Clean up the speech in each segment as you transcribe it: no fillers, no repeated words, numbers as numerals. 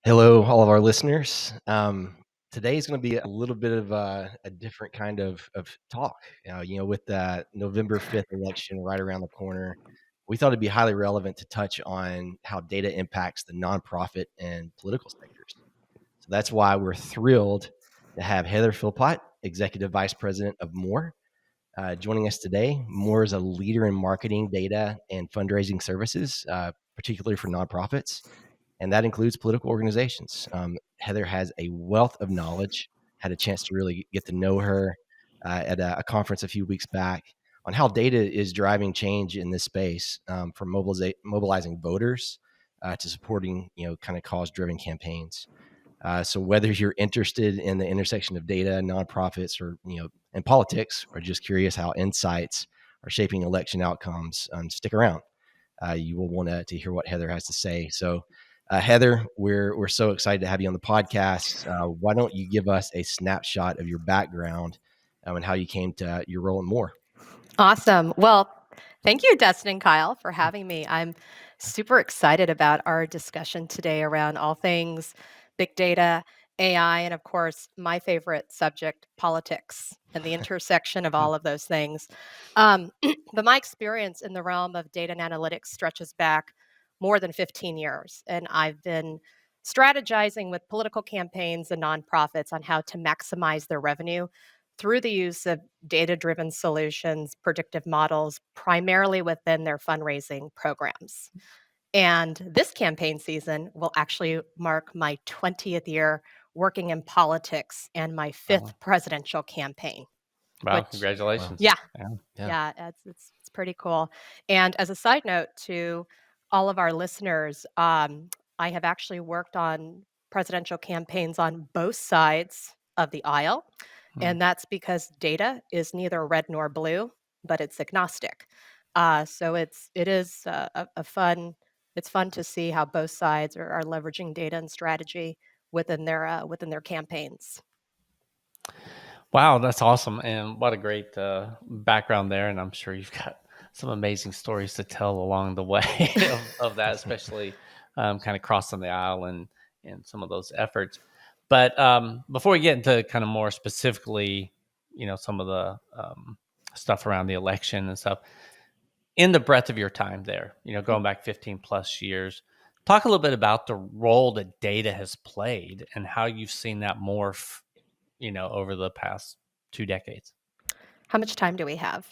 Hello, all of our listeners. Today is going to be a little bit of a different kind of talk. With the November 5th election right around the corner, we thought it'd be highly relevant to touch on how data impacts the nonprofit and political sectors. So that's why we're thrilled to have Heather Philpott, Executive Vice President of More, joining us today. More is a leader in marketing, data, and fundraising services, particularly for nonprofits, and that includes political organizations. Heather has a wealth of knowledge. Had a chance to really get to know her at a conference a few weeks back on how data is driving change in this space, from mobilizing voters to supporting kind of cause-driven campaigns. So whether you're interested in the intersection of data, nonprofits, or and politics, or just curious how insights are shaping election outcomes, stick around. You will want to hear what Heather has to say. So, Heather, we're so excited to have you on the podcast. Why don't you give us a snapshot of your background and how you came to your role in More? Awesome. Well, thank you, Dustin and Kyle, for having me. I'm super excited about our discussion today around all things big data, AI, and of course, my favorite subject, politics, and the intersection of all of those things. Um, but my experience in the realm of data and analytics stretches back more than 15 years, and I've been strategizing with political campaigns and nonprofits on how to maximize their revenue through the use of data driven solutions, predictive models, primarily within their fundraising programs. And this campaign season will actually mark my 20th year working in politics and my Wow. fifth presidential campaign. Wow, Which, congratulations. yeah, Yeah. yeah, it's pretty cool. And as a side note to all of our listeners, I have actually worked on presidential campaigns on both sides of the aisle, Mm. and that's because data is neither red nor blue, but it's agnostic. So it is a fun. It's fun to see how both sides are leveraging data and strategy within their campaigns. Wow, that's awesome. And what a great background there. And I'm sure you've got some amazing stories to tell along the way of that, especially kind of crossing the aisle and some of those efforts. But before we get into kind of more specifically, some of the stuff around the election and stuff, in the breadth of your time there, going back 15 plus years, talk a little bit about the role that data has played and how you've seen that morph, over the past 2 decades. How much time do we have?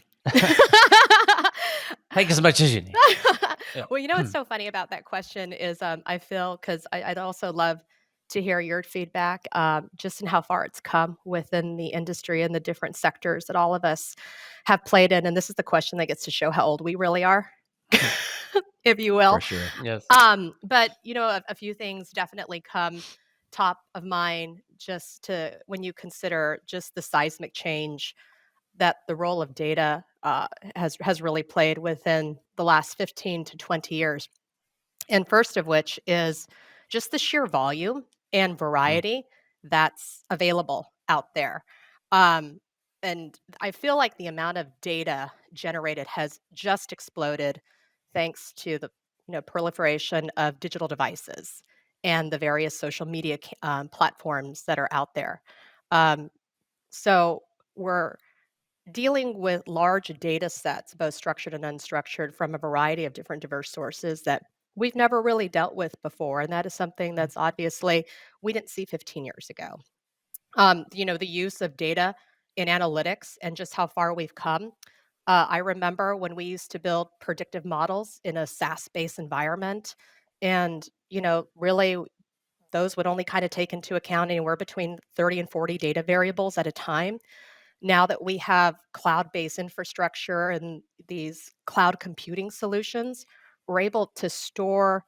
Take as much as you need. Yeah. Well, what's so funny about that question is I feel because I'd also love to hear your feedback, just in how far it's come within the industry and the different sectors that all of us have played in. And this is the question that gets to show how old we really are, if you will. For sure. Yes. But a few things definitely come top of mind just to when you consider just the seismic change that the role of data has really played within the last 15 to 20 years. And first of which is just the sheer volume and Mm. variety that's available out there. Um, and I feel like the amount of data generated has just exploded thanks to the proliferation of digital devices and the various social media platforms that are out there. Um, so we're dealing with large data sets, both structured and unstructured, from a variety of different diverse sources that we've never really dealt with before. And that is something that's obviously we didn't see 15 years ago. The use of data in analytics and just how far we've come. I remember when we used to build predictive models in a SaaS based environment. And, really, those would only kind of take into account anywhere between 30 and 40 data variables at a time. Now that we have cloud-based infrastructure and these cloud computing solutions, we're able to store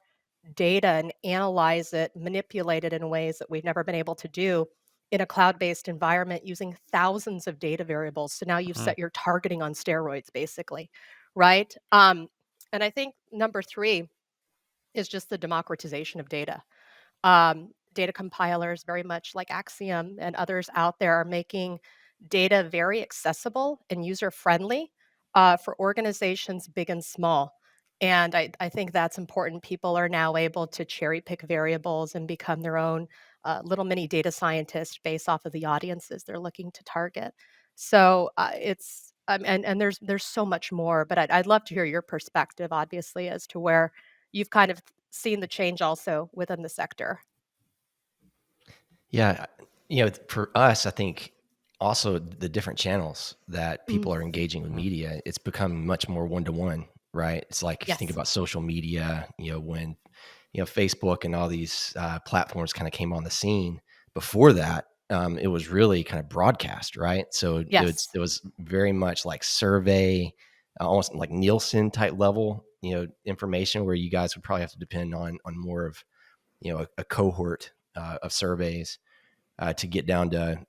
data and analyze it, manipulate it in ways that we've never been able to do in a cloud-based environment using thousands of data variables. So now you've Mm. set your targeting on steroids, basically, right? And I think number three is just the democratization of data. Data compilers, very much like Acxiom and others out there, are making data very accessible and user friendly for organizations big and small. And I think that's important. People are now able to cherry pick variables and become their own little mini data scientist based off of the audiences they're looking to target. So it's and there's so much more, but I'd love to hear your perspective, obviously, as to where you've kind of seen the change also within the sector. Yeah, for us, I think also the different channels that Mhm. people are engaging with Mhm. media, it's become much more one to one, right? It's like if you think Yes. about social media, when Facebook and all these platforms kind of came on the scene. Before that, it was really kind of broadcast, right? So Yes. it was very much like survey, almost like Nielsen type level, information where you guys would probably have to depend on more of a cohort of surveys to get down to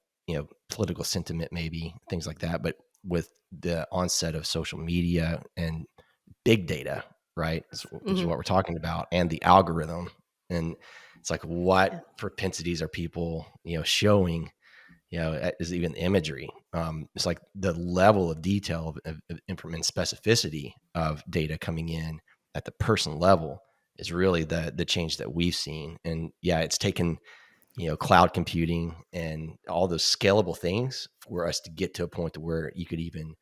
political sentiment, maybe things like that. But with the onset of social media and big data, right, which is Hmm. what we're talking about, and the algorithm, and it's like Yeah. what propensities are people showing, is even imagery. It's like the level of detail of information specificity of data coming in at the person level is really the change that we've seen. And yeah, it's taken cloud computing and all those scalable things for us to get to a point to where you could even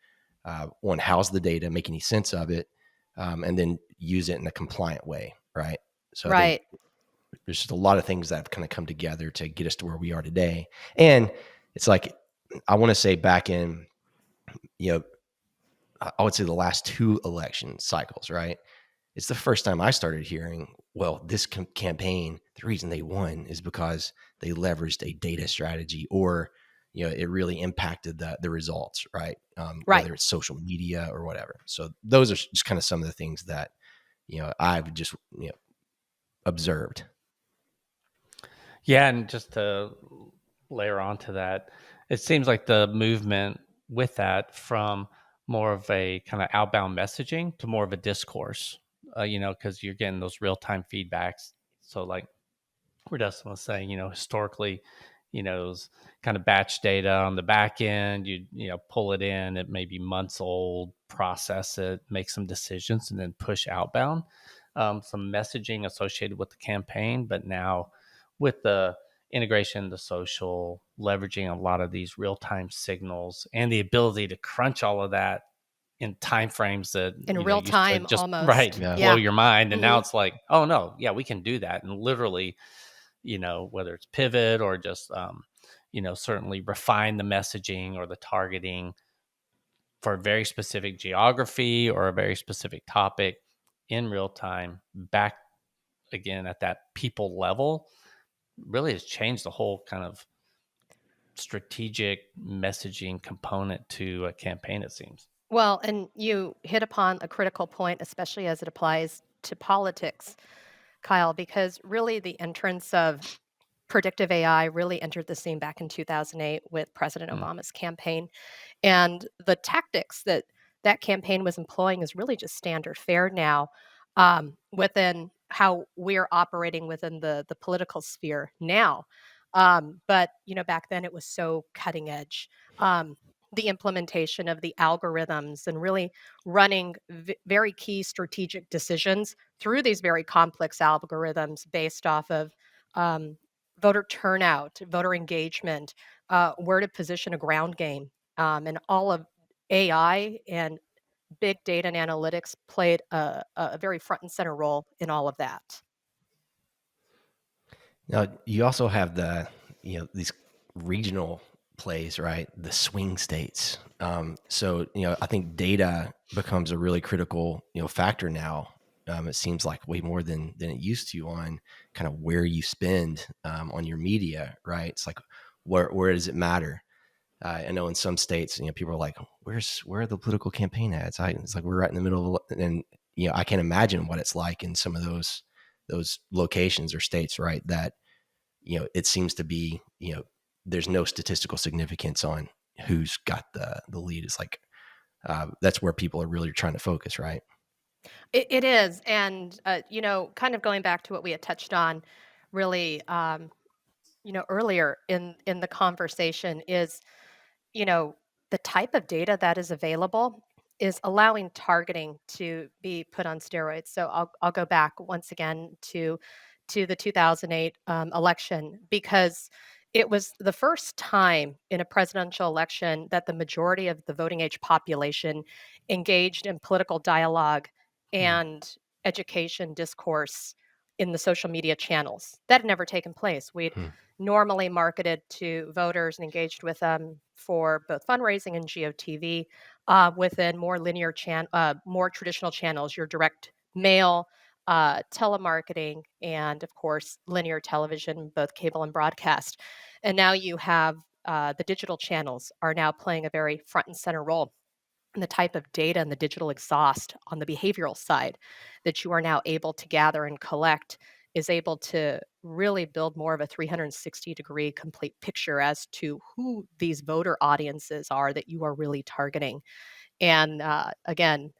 one, house the data, make any sense of it, and then use it in a compliant way, right? So I think Right. there's just a lot of things that have kind of come together to get us to where we are today. And it's like I want to say back in you know I would say the last two election cycles, right? It's the first time I started hearing, well, this campaign, the reason they won is because they leveraged a data strategy, or it really impacted the results, right? Right. Whether it's social media or whatever. So those are just kind of some of the things that I've just observed. Yeah, and just to layer onto that, it seems like the movement with that from more of a kind of outbound messaging to more of a discourse, because you're getting those real time feedbacks. So, like where Dustin was saying, historically, it was kind of batch data on the back end. You pull it in, it may be months old, process it, make some decisions, and then push outbound. Some messaging associated with the campaign, but now with the integration into social, leveraging a lot of these real time signals and the ability to crunch all of that in time frames that In real used to time, just almost. right Yeah. blow Yeah. your mind, and now Hmm. it's like, oh no, yeah, we can do that, and literally, whether it's pivot or just, certainly refine the messaging or the targeting for a very specific geography or a very specific topic in real time, back again at that people level, really has changed the whole kind of strategic messaging component to a campaign, it seems. Well, and you hit upon a critical point, especially as it applies to politics, Kyle, because really the entrance of predictive AI really entered the scene back in 2008 with President Mm. Obama's campaign. And the tactics that that campaign was employing is really just standard fare now, within how we're operating within the political sphere now. But back then it was so cutting edge. The implementation of the algorithms and really running very key strategic decisions through these very complex algorithms based off of um, voter turnout, voter engagement, where to position a ground game, and all of AI and big data and analytics played a very front and center role in all of that. Now you also have these regional plays, right? The swing states. So I think data becomes a really critical factor now. It seems like way more than it used to on kind of where you spend on your media, right? It's like where does it matter? I know in some states, people are like, where are the political campaign ads? It's like we're right in the middle of, and I can't imagine what it's like in some of those locations or states, right? That it seems to be, there's no statistical significance on who's got the lead. It's like that's where people are really trying to focus, right? It is, and kind of going back to what we had touched on, really, earlier in the conversation is, you know, the type of data that is available. is allowing targeting to be put on steroids. So I'll go back once again to the 2008 election, because it was the first time in a presidential election that the majority of the voting age population engaged in political dialogue Hmm. and education discourse in the social media channels. That had never taken place. We'd Hmm. normally marketed to voters and engaged with them for both fundraising and GOTV within more traditional channels, your direct mail, telemarketing, and of course, linear television, both cable and broadcast. And now you have the digital channels are now playing a very front and center role in the type of data and the digital exhaust on the behavioral side that you are now able to gather and collect is able to really build more of a 360-degree complete picture as to who these voter audiences are that you are really targeting. And again,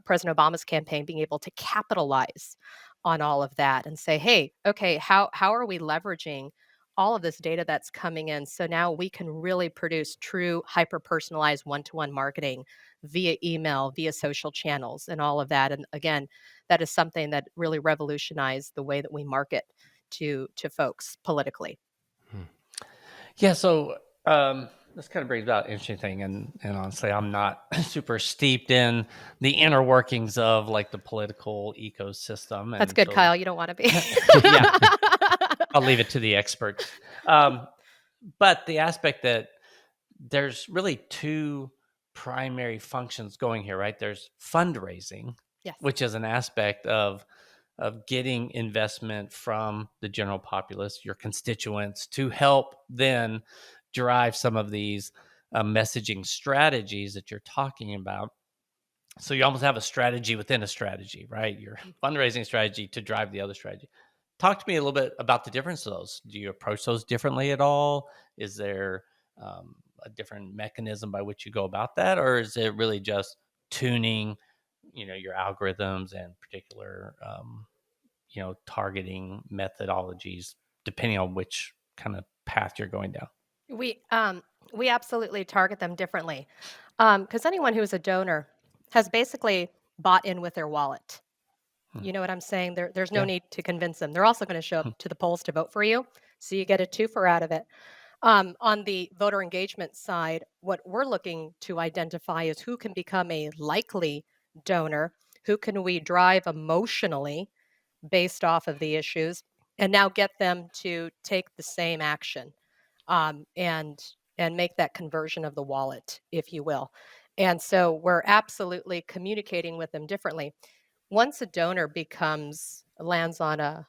President Obama's campaign being able to capitalize on all of that and say, hey, okay, how are we leveraging all of this data that's coming in so now we can really produce true hyper personalized one-to-one marketing via email, via social channels, and all of that. And again, that is something that really revolutionized the way that we market to folks politically. Hmm. Yeah, so this kind of brings about an interesting thing, and honestly, I'm not super steeped in the inner workings of like the political ecosystem, That's and good, so Kyle. You don't want to be. yeah, I'll leave it to the experts. Um, but the aspect that there's really two primary functions going here, right? There's fundraising, Yes. which is an aspect of getting investment from the general populace, your constituents, to help then drive some of these messaging strategies that you're talking about. So you almost have a strategy within a strategy, right? Your fundraising strategy to drive the other strategy. Talk to me a little bit about the difference of those. Do you approach those differently at all? Is there a different mechanism by which you go about that, or is it really just tuning, your algorithms and particular, targeting methodologies, depending on which kind of path you're going down? We um, we absolutely target them differently, because anyone who is a donor has basically bought in with their wallet. Hmm. You know what I'm saying? There's no Yeah. need to convince them. They're also going to show Hmm. up to the polls to vote for you, so you get a twofer out of it. On the voter engagement side, what we're looking to identify is who can become a likely donor, who can we drive emotionally based off of the issues, and now get them to take the same action, and make that conversion of the wallet, if you will. And so we're absolutely communicating with them differently. Once a donor lands on a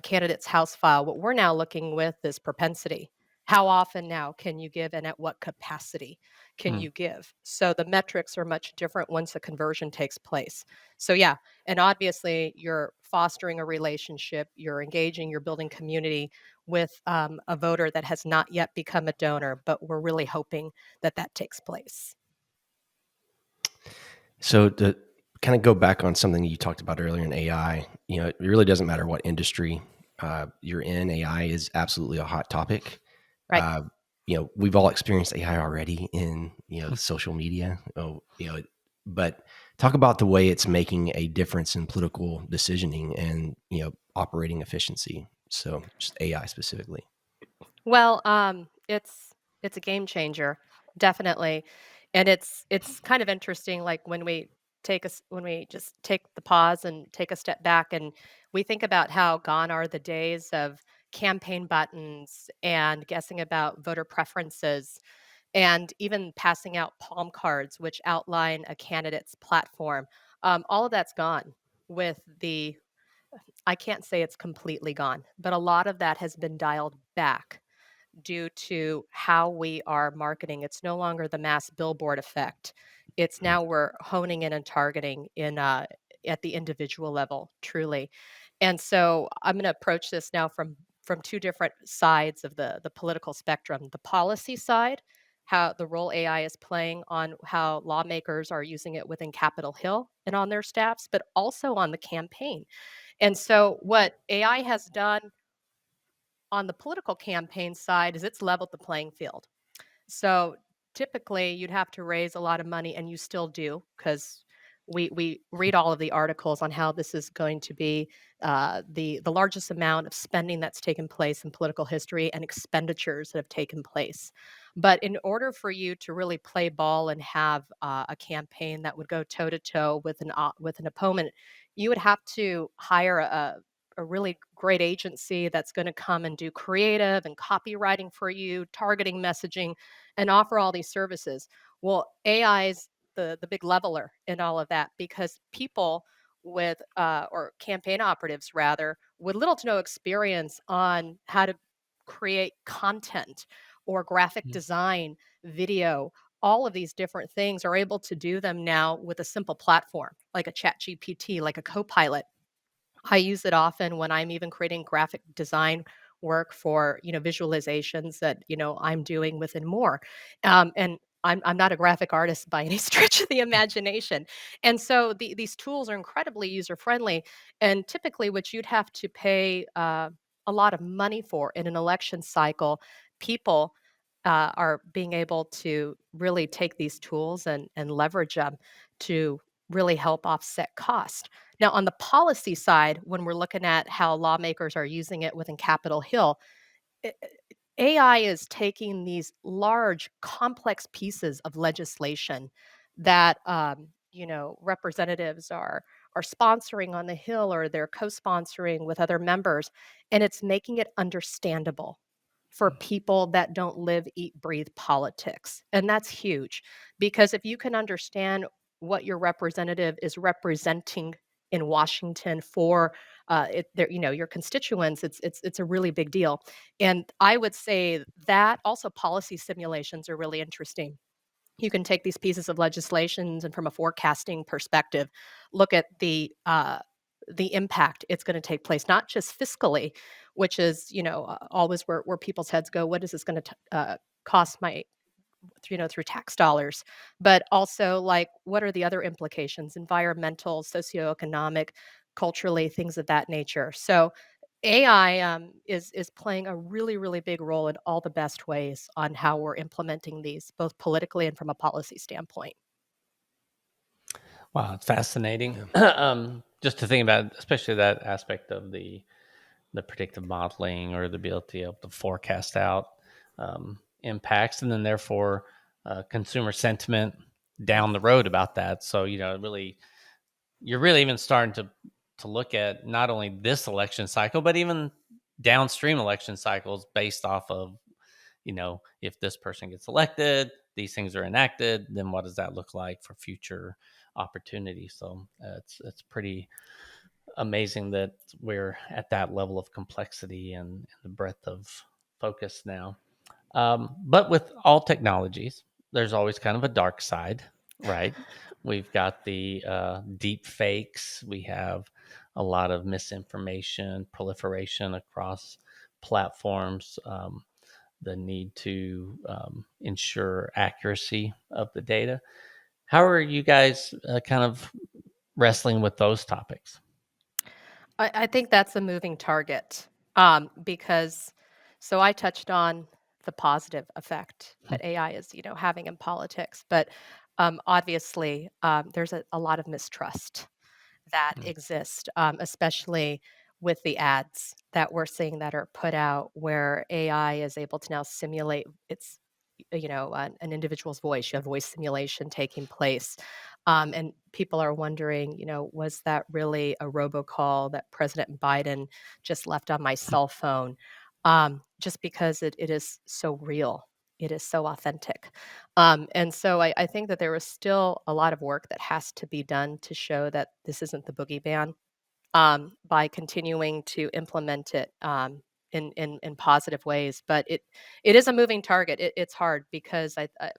candidate's house file, what we're now looking with is propensity. How often now can you give, and at what capacity can Hmm. you give? So the metrics are much different once a conversion takes place. So yeah, and obviously you're fostering a relationship, you're engaging, you're building community with a voter that has not yet become a donor, but we're really hoping that that takes place. So to kind of go back on something you talked about earlier in AI, it really doesn't matter what industry you're in. AI is absolutely a hot topic. Right. Uh, we've all experienced AI already in social media. But talk about the way it's making a difference in political decisioning and operating efficiency. So just AI specifically. Well, it's a game changer, definitely, and it's kind of interesting. Like when we just take the pause and take a step back, and we think about how gone are the days of campaign buttons and guessing about voter preferences, and even passing out palm cards which outline a candidate's platform. All of that's gone with the. I can't say it's completely gone, but a lot of that has been dialed back due to how we are marketing. It's no longer the mass billboard effect. It's Mm. now we're honing in and targeting at the individual level, truly. And so I'm going to approach this now from two different sides of the political spectrum. The policy side, how the role AI is playing on how lawmakers are using it within Capitol Hill and on their staffs, but also on the campaign. And so what AI has done on the political campaign side is it's leveled the playing field. So typically you'd have to raise a lot of money, and you still do, because we read all of the articles on how this is going to be the largest amount of spending that's taken place in political history and expenditures that have taken place. But in order for you to really play ball and have a campaign that would go toe to toe with an opponent, you would have to hire a really great agency that's going to come and do creative and copywriting for you, targeting messaging, and offer all these services. Well, AI's the big leveler in all of that, because people with or campaign operatives rather, with little to no experience on how to create content or graphic Mm. design, video, all of these different things are able to do them now with a simple platform like a chat GPT, like a copilot. I use it often when I'm even creating graphic design work for, visualizations that, I'm doing within more. And I'm not a graphic artist by any stretch of the imagination. And so these tools are incredibly user friendly. And typically, what you'd have to pay a lot of money for in an election cycle, people are being able to really take these tools and leverage them to really help offset cost. Now, on the policy side, when we're looking at how lawmakers are using it within Capitol Hill, i- i- AI is taking these large, complex pieces of legislation that representatives are sponsoring on the Hill, or they're co-sponsoring with other members, and it's making it understandable for people that don't live, eat, breathe politics. And that's huge, because if you can understand what your representative is representing in Washington for your constituents, it's a really big deal. And I would say that also policy simulations are really interesting. You can take these pieces of legislations and from a forecasting perspective, look at the impact it's going to take place, not just fiscally, which is always where people's heads go. What is this going to cost my through tax dollars, but also like what are the other implications, environmental, socioeconomic, culturally, things of that nature. So AI is playing a really, really big role in all the best ways on how we're implementing these, both politically and from a policy standpoint. Wow, it's fascinating. Yeah. Just to think about, especially that aspect of the predictive modeling or the ability of to forecast out impacts, and then therefore consumer sentiment down the road about that. So really, you're really even starting to look at not only this election cycle, but even downstream election cycles based off of if this person gets elected, these things are enacted, then what does that look like for future opportunities? So it's pretty amazing that we're at that level of complexity and the breadth of focus now. But with all technologies, there's always kind of a dark side, right? We've got the deep fakes. We have a lot of misinformation, proliferation across platforms, the need to ensure accuracy of the data. How are you guys kind of wrestling with those topics? I think that's a moving target, because so I touched on the positive effect that AI is, having in politics, but obviously there's a lot of mistrust that exist, especially with the ads that we're seeing that are put out, where AI is able to now simulate an individual's voice. You have voice simulation taking place, and people are wondering, was that really a robocall that President Biden just left on my cell phone? Just because it is so real. It is so authentic. And so I think that there is still a lot of work that has to be done to show that this isn't the boogeyman, by continuing to implement it in positive ways. But it is a moving target. It's hard because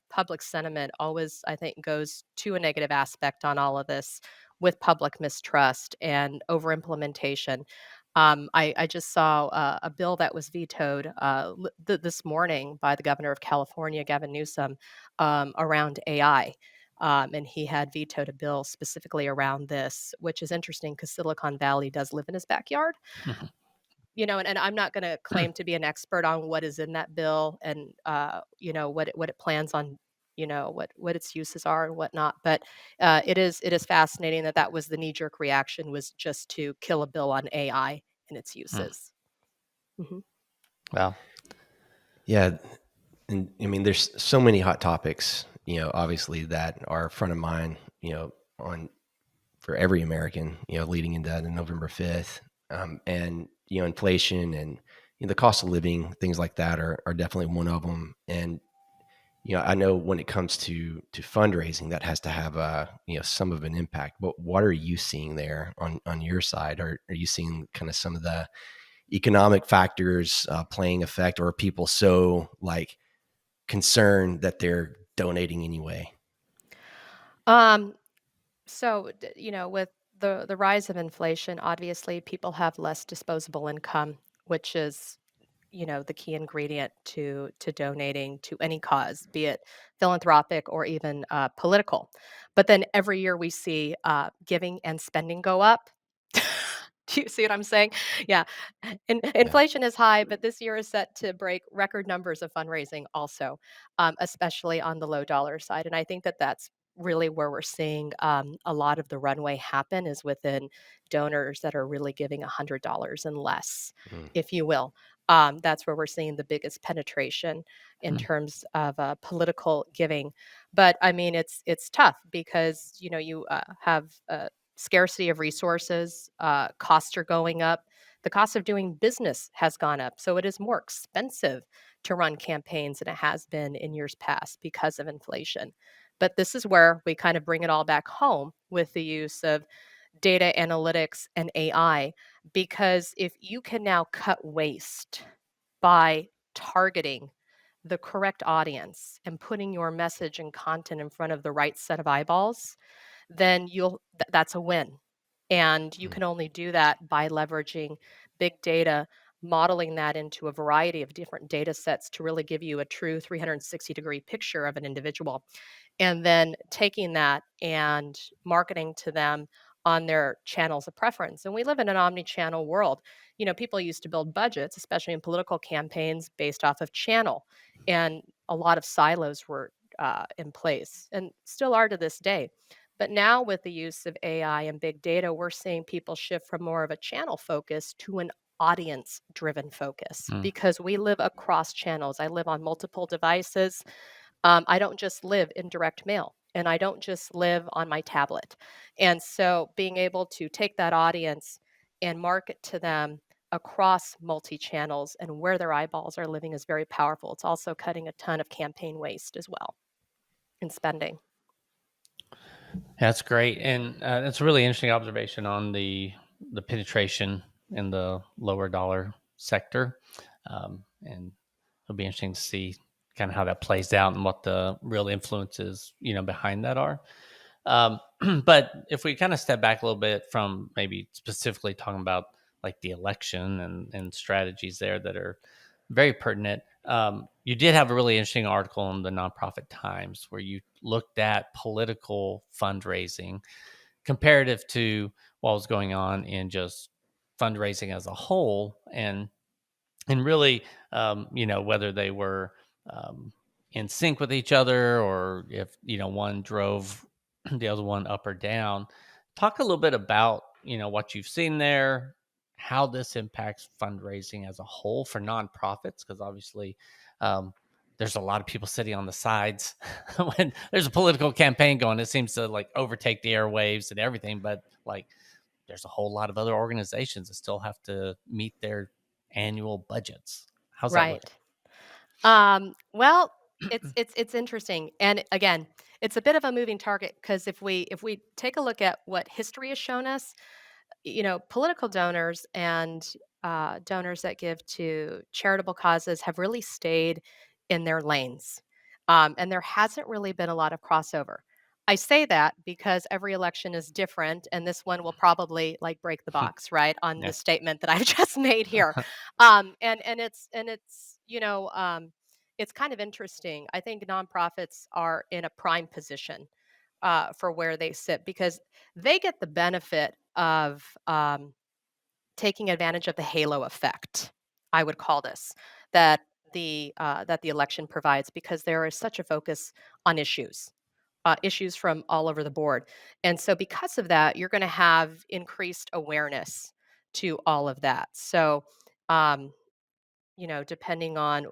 public sentiment always, I think, goes to a negative aspect on all of this, with public mistrust and over implementation. I just saw a bill that was vetoed this morning by the governor of California, Gavin Newsom, around AI. And he had vetoed a bill specifically around this, which is interesting because Silicon Valley does live in his backyard. And I'm not going to claim to be an expert on what is in that bill and what it plans on, what its uses are and whatnot. But it is fascinating that that was the knee jerk reaction, was just to kill a bill on AI and its Mm. uses. Mhm. Wow. Yeah, and I mean, there's so many hot topics, obviously that are front of mind, on for every American, leading into the November 5th. And, inflation and the cost of living, things like that are definitely one of them. And, I know when it comes to fundraising, that has to have some of an impact. But what are you seeing there on your side? Are you seeing kind of some of the economic factors playing effect, or are people so like concerned that they're donating anyway? Um, so, with the rise of inflation, obviously people have less disposable income, which is, the key ingredient to donating to any cause, be it philanthropic or even political. But then every year we see giving and spending go up. Do you see what I'm saying? Yeah. Yeah. Inflation is high, but this year is set to break record numbers of fundraising also, especially on the low dollar side. And I think that that's really where we're seeing a lot of the runway happen, is within donors that are really giving $100 and less, Mm. if you will. That's where we're seeing the biggest penetration in Hmm. terms of political giving. But I mean, it's tough because you have scarcity of resources, costs are going up. The cost of doing business has gone up, so it is more expensive to run campaigns than it has been in years past because of inflation. But this is where we kind of bring it all back home with the use of data analytics and AI, because if you can now cut waste by targeting the correct audience and putting your message and content in front of the right set of eyeballs, then that's a win. And you Mm. can only do that by leveraging big data, modeling that into a variety of different data sets to really give you a true 360-degree picture of an individual, and then taking that and marketing to them on their channels of preference. And we live in an omni-channel world. People used to build budgets, especially in political campaigns, based off of channel, and a lot of silos were in place, and still are to this day. But now, with the use of AI and big data, we're seeing people shift from more of a channel focus to an audience driven focus, Mm. because we live across channels. I live on multiple devices. I don't just live in direct mail, and I don't just live on my tablet. And so being able to take that audience and market to them across multi channels and where their eyeballs are living is very powerful. It's also cutting a ton of campaign waste as well, and spending. That's great, and that's a really interesting observation on the penetration in the lower dollar sector, and it'll be interesting to see kind of how that plays out and what the real influences behind that are. Um, but if we kind of step back a little bit from maybe specifically talking about like the election and strategies there that are very pertinent, you did have a really interesting article in the Nonprofit Times where you looked at political fundraising comparative to what was going on in just fundraising as a whole, and really, whether they were um, in sync with each other, or if one drove the other one up or down. Talk a little bit about what you've seen there, how this impacts fundraising as a whole for nonprofits, because obviously there's a lot of people sitting on the sides when there's a political campaign going. It seems to like overtake the airwaves and everything, but like there's a whole lot of other organizations that still have to meet their annual budgets. How's that Right. looking? Well, it's interesting, and again, it's a bit of a moving target, because if we take a look at what history has shown us, political donors and donors that give to charitable causes have really stayed in their lanes. And there hasn't really been a lot of crossover. I say that because every election is different, and this one will probably like break the box, right, on Yeah. the statement that I've just made here. It's kind of interesting. I think nonprofits are in a prime position for where they sit, because they get the benefit of taking advantage of the halo effect, I would call this, that that the election provides, because there is such a focus on issues from all over the board. And so because of that, you're going to have increased awareness to all of that. So, um, depending on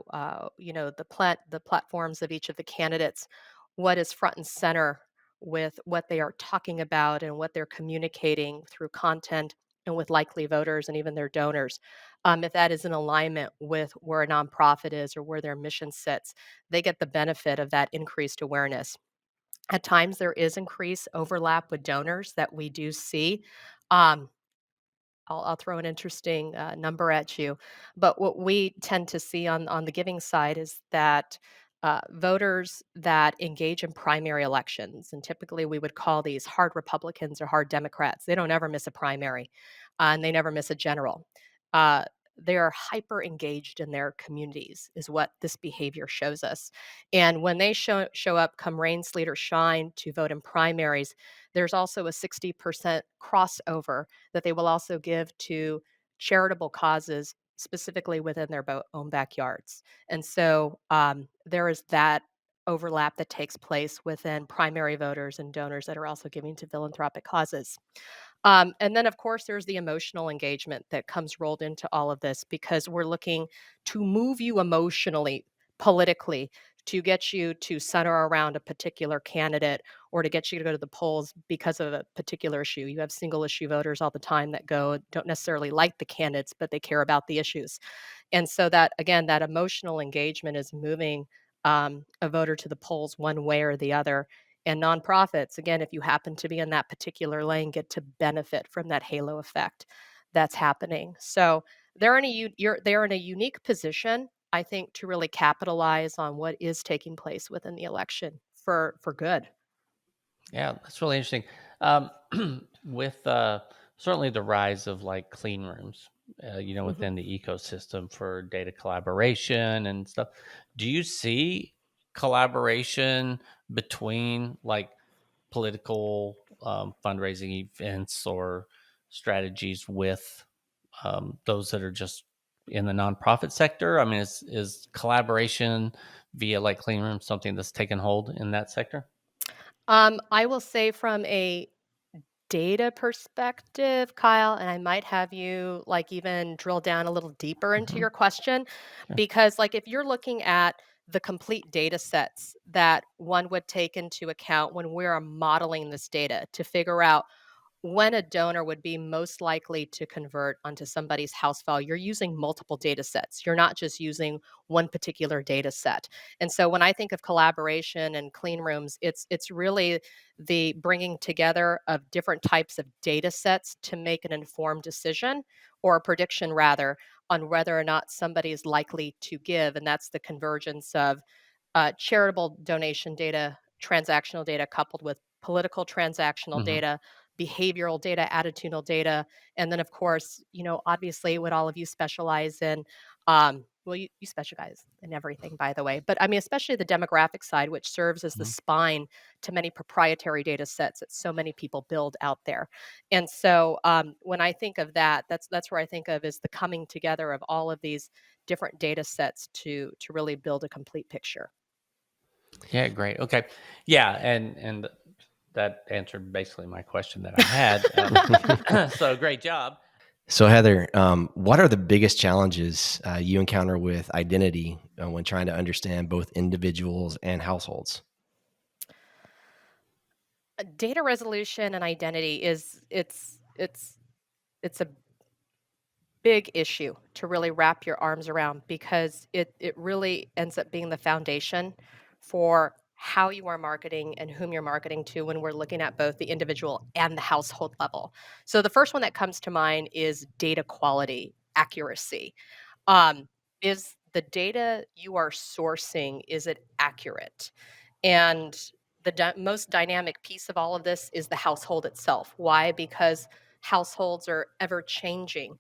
the platforms of each of the candidates, what is front and center with what they are talking about and what they're communicating through content and with likely voters and even their donors. If that is in alignment with where a nonprofit is or where their mission sits, they get the benefit of that increased awareness. At times, there is increased overlap with donors that we do see. Um, I'll throw an interesting number at you, but what we tend to see on the giving side is that voters that engage in primary elections, and typically we would call these hard Republicans or hard Democrats, they don't ever miss a primary, and they never miss a general. Uh, they are hyper engaged in their communities, is what this behavior shows us. And when they show up, come rain, sleet, or shine, to vote in primaries, there's also a 60% crossover that they will also give to charitable causes, specifically within their own backyards. And so there is that overlap that takes place within primary voters and donors that are also giving to philanthropic causes. And then, of course, there's the emotional engagement that comes rolled into all of this, because we're looking to move you emotionally, politically, to get you to center around a particular candidate or to get you to go to the polls because of a particular issue. You have single issue voters all the time that don't necessarily like the candidates, but they care about the issues. And so that, again, that emotional engagement is moving a voter to the polls one way or the other. And nonprofits, again, if you happen to be in that particular lane, get to benefit from that halo effect that's happening. So they're in a unique position, I think, to really capitalize on what is taking place within the election for good. Yeah, that's really interesting. Um, with certainly the rise of like clean rooms, Mhm. within the ecosystem for data collaboration and stuff, do you see collaboration between like political fundraising events or strategies with those that are just in the nonprofit sector? I mean, is collaboration via like clean rooms something that's taken hold in that sector? I will say from a data perspective, Kyle, and I might have you like even drill down a little deeper into Hmm. your question, Sure. because like if you're looking at the complete data sets that one would take into account when we're modeling this data to figure out when a donor would be most likely to convert onto somebody's house file, you're using multiple data sets. You're not just using one particular data set. And so when I think of collaboration and clean rooms, it's really the bringing together of different types of data sets to make an informed decision, or a prediction rather, on whether or not somebody is likely to give. And that's the convergence of charitable donation data, transactional data, coupled with political transactional Hmm. data, behavioral data, attitudinal data, and then, of course, obviously, what all of you specialize in. Well, you specialize in everything, by the way, but I mean, especially the demographic side, which serves as the Hmm. spine to many proprietary data sets that so many people build out there. And so, when I think of that, that's where I think of is the coming together of all of these different data sets to really build a complete picture. Yeah, great. Okay. Yeah, and that answered basically my question that I had. So great job. So, Heather, what are the biggest challenges you encounter with identity when trying to understand both individuals and households? Data resolution and identity is it's a big issue to really wrap your arms around, because it really ends up being the foundation for how you are marketing and whom you're marketing to when we're looking at both the individual and the household level. So the first one that comes to mind is data quality, accuracy. Um, is the data you are sourcing, is it accurate? And the most dynamic piece of all of this is the household itself. Why? Because households are ever changing.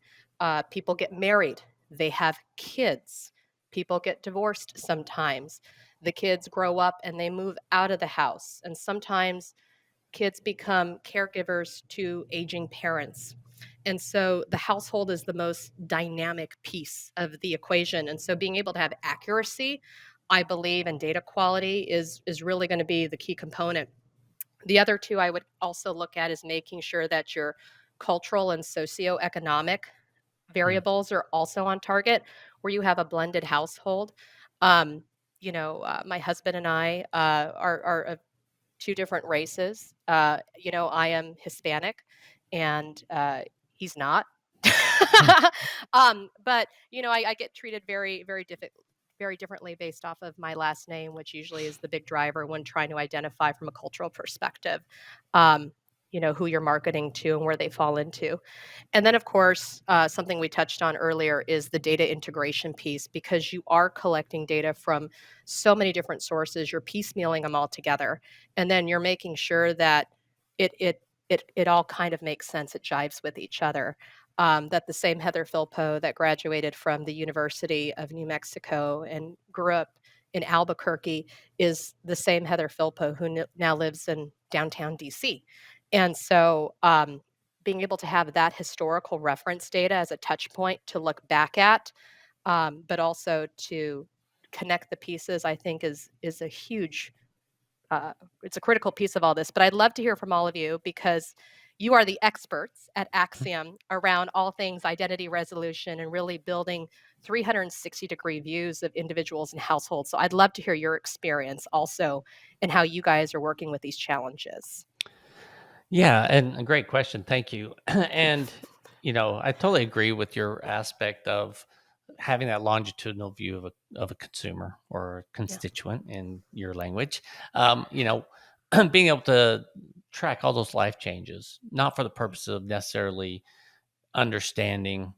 People get married, they have kids, people get divorced sometimes. The kids grow up and they move out of the house. And sometimes kids become caregivers to aging parents. And so the household is the most dynamic piece of the equation. And so being able to have accuracy, I believe, and data quality is really going to be the key component. The other two I would also look at is making sure that your cultural and socioeconomic Mm. variables are also on target, where you have a blended household. Um, my husband and I are of two different races. I am Hispanic, and he's not. But I get treated very, very differently based off of my last name, which usually is the big driver when trying to identify from a cultural perspective, who you're marketing to and where they fall into. And then, of course, something we touched on earlier is the data integration piece, because you are collecting data from so many different sources. You're piecemealing them all together, and then you're making sure that it all kind of makes sense. It jives with each other. That the same Heather Philpo that graduated from the University of New Mexico and grew up in Albuquerque is the same Heather Philpo who now lives in downtown DC. And so, being able to have that historical reference data as a touch point to look back at, but also to connect the pieces, I think is a huge, it's a critical piece of all this. But I'd love to hear from all of you, because you are the experts at Acxiom around all things identity resolution and really building 360-degree views of individuals and households. So I'd love to hear your experience also and how you guys are working with these challenges. Yeah, and a great question. Thank you. And I totally agree with your aspect of having that longitudinal view of a consumer or Yeah. constituent in your language. Being able to track all those life changes, not for the purpose of necessarily understanding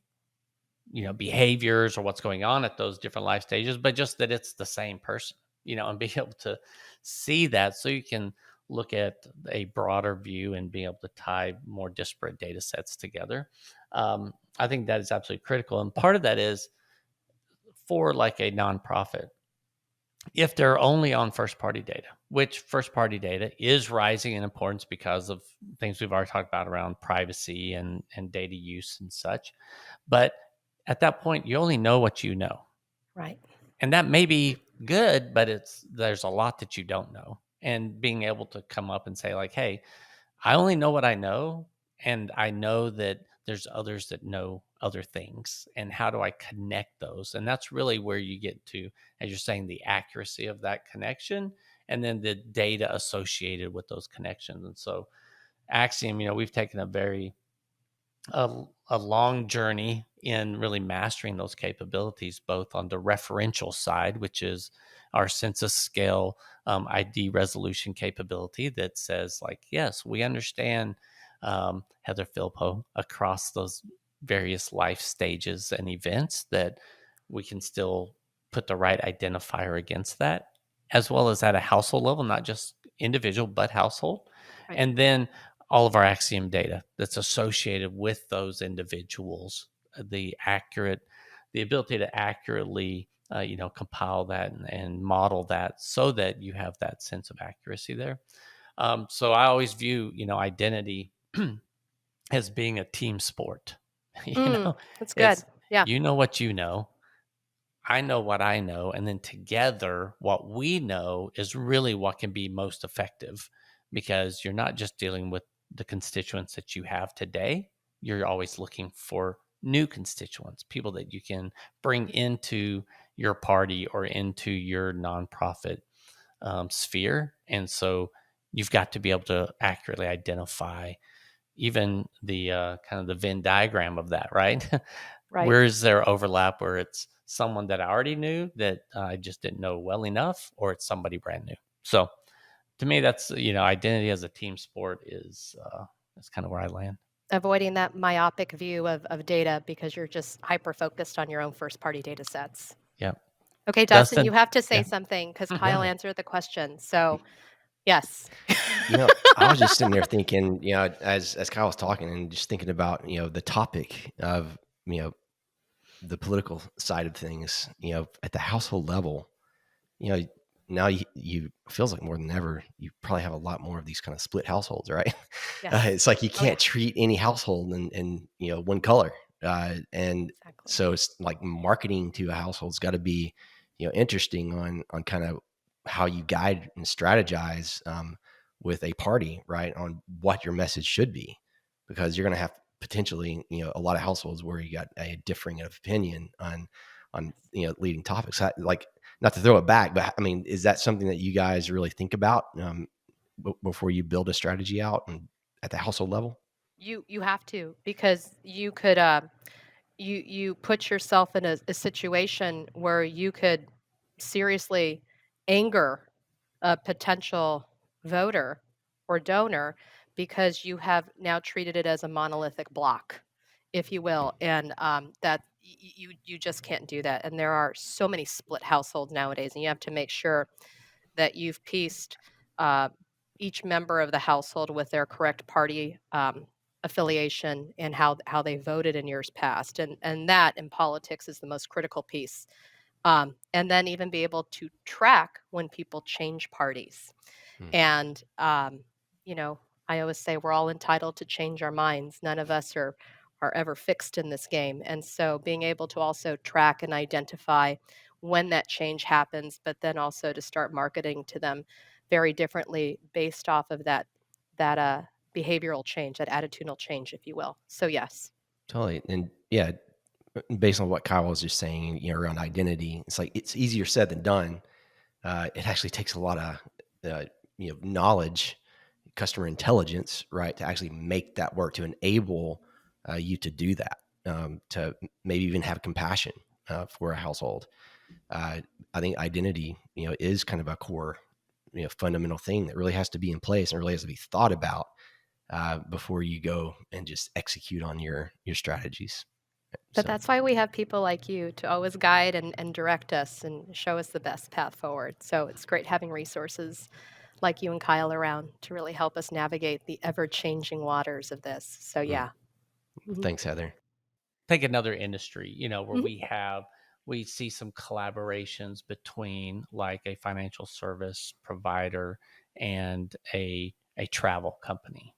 behaviors or what's going on at those different life stages, but just that it's the same person, and be able to see that so you can look at a broader view and be able to tie more disparate data sets together. I think that is absolutely critical. And part of that is for like a nonprofit, if they're only on first party data, which first party data is rising in importance because of things we've already talked about around privacy and data use and such. But at that point, you only know what you know. Right. And that may be good, but there's a lot that you don't know. And being able to come up and say, like, hey, I only know what I know, and I know that there's others that know other things. And how do I connect those? And that's really where you get to, as you're saying, the accuracy of that connection and then the data associated with those connections. And so Acxiom, we've taken a long journey in really mastering those capabilities, both on the referential side, which is our census scale ID resolution capability that says, like, yes, we understand Heather Philpo across those various life stages and events, that we can still put the right identifier against that, as well as at a household level, not just individual, but household. Right. And then all of our Acxiom data that's associated with those individuals, the ability to accurately, compile that and model that so that you have that sense of accuracy there. So I always view, identity as being a team sport. That's good. It's, Yeah. what you know, I know what I know, and then together, what we know is really what can be most effective, because you're not just dealing with the constituents that you have today. You're always looking for new constituents, people that you can bring into your party or into your nonprofit sphere. And so you've got to be able to accurately identify even the kind of the Venn diagram of that, right? Right. Where is there overlap where it's someone that I already knew that I just didn't know well enough, or it's somebody brand new? So to me, that's, identity as a team sport is kind of where I land. Avoiding that myopic view of data because you're just hyper focused on your own first party data sets. Yeah. Okay, Dustin, you Dustin. have to say Yeah. something because Kyle Yeah. answered the question. So, yes. I was just sitting there thinking, as Kyle was talking and just thinking about, the topic of, the political side of things, at the household level, you know, now you feels like more than ever, you probably have a lot more of these kind of split households, right? Yes. It's like you Oh, yeah, can't treat any household in one color, and exactly. so it's like marketing to a household's got to be interesting on kind of how you guide and strategize with a party, right, on what your message should be, because you're going to have potentially a lot of households where you got a differing of opinion on leading topics. Like, not to throw it back, but I mean, is that something that you guys really think about before you build a strategy out and at the household level? You have to, because you could, you put yourself in a situation where you could seriously anger a potential voter or donor because you have now treated it as a monolithic block, if you will, and that you just can't do that. And there are so many split households nowadays, and you have to make sure that you've pieced uh, each member of the household with their correct party affiliation and how they voted in years past, and that in politics is the most critical piece. And then even be able to track when people change parties. Hmm. And you know, I always say we're all entitled to change our minds. None of us are ever fixed in this game. And so being able to also track and identify when that change happens, but then also to start marketing to them very differently based off of that behavioral change, that attitudinal change, if you will. So yes. Totally. And yeah, based on what Kyle was just saying, around identity, it's like it's easier said than done. It actually takes a lot of knowledge, customer intelligence, right, to actually make that work, to enable you to do that, to maybe even have compassion for a household. I think identity, is kind of a core, fundamental thing that really has to be in place and really has to be thought about before you go and just execute on your strategies. But So that's why we have people like you to always guide and direct us and show us the best path forward. So it's great having resources like you and Kyle around to really help us navigate the ever changing waters of this. So, mm, yeah. Hmm. thanks, Heather. Take another industry, where Hmm. we see some collaborations between like a financial service provider and a travel company,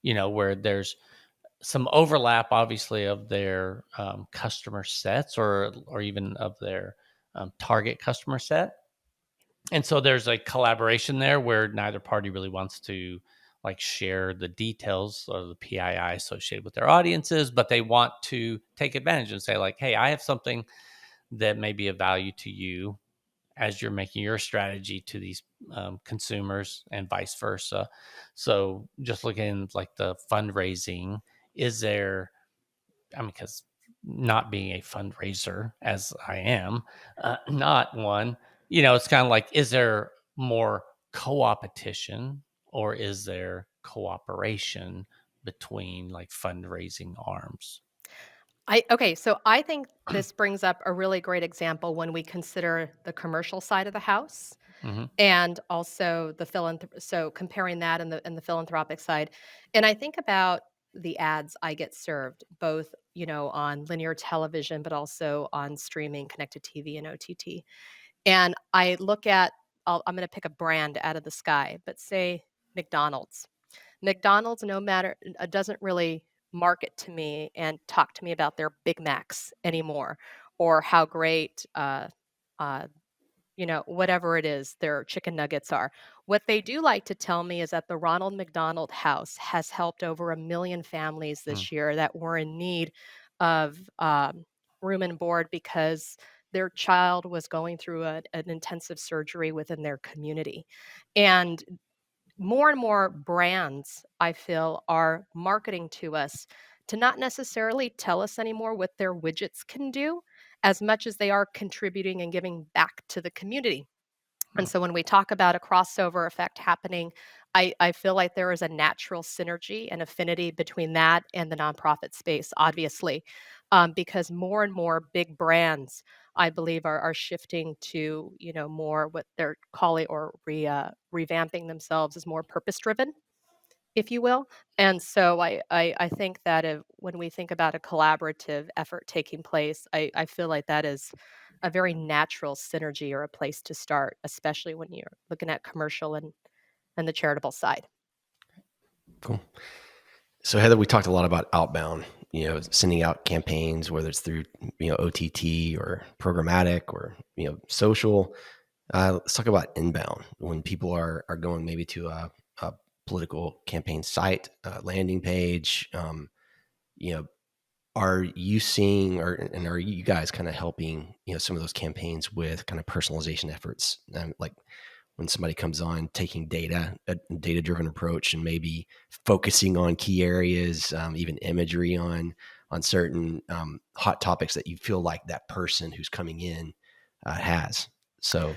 where there's some overlap, obviously, of their customer sets, or even of their target customer set. And so there's a collaboration there where neither party really wants to like share the details of the PII associated with their audiences, but they want to take advantage and say like, "Hey, I have something that may be of value to you as you're making your strategy to these consumers, and vice versa." So just looking at like the fundraising, is there, I mean, because not being a fundraiser as I am, not one, it's kind of like, is there more co-opetition, or is there cooperation between like fundraising arms? So I think this brings up a really great example when we consider the commercial side of the house Hmm. and also the so comparing that and the philanthropic side. And I think about the ads I get served both, on linear television, but also on streaming, connected TV and OTT. And I look at, I'm going to pick a brand out of the sky, but say McDonald's. McDonald's, no matter, doesn't really market to me and talk to me about their Big Macs anymore, or how great, uh, whatever it is, their chicken nuggets are. What they do like to tell me is that the Ronald McDonald House has helped over 1 million families Mm. this year that were in need of room and board because their child was going through an intensive surgery within their community. And more brands, I feel, are marketing to us to not necessarily tell us anymore what their widgets can do as much as they are contributing and giving back to the community. And Mm. so when we talk about a crossover effect happening, I feel like there is a natural synergy and affinity between that and the nonprofit space, obviously, because more and more big brands, I believe, are shifting to more what they're calling or revamping themselves as more purpose driven. if you will. And so I think that when we think about a collaborative effort taking place, I feel like that is a very natural synergy or a place to start, especially when you're looking at commercial and the charitable side. Cool. So Heather, we talked a lot about outbound, sending out campaigns, whether it's through, OTT or programmatic or, social. Let's talk about inbound when people are going maybe to a political campaign site, landing page. You know, are you seeing and are you guys kind of helping, some of those campaigns with kind of personalization efforts? Like when somebody comes on taking a data-driven approach and maybe focusing on key areas, even imagery on certain hot topics that you feel like that person who's coming in has. So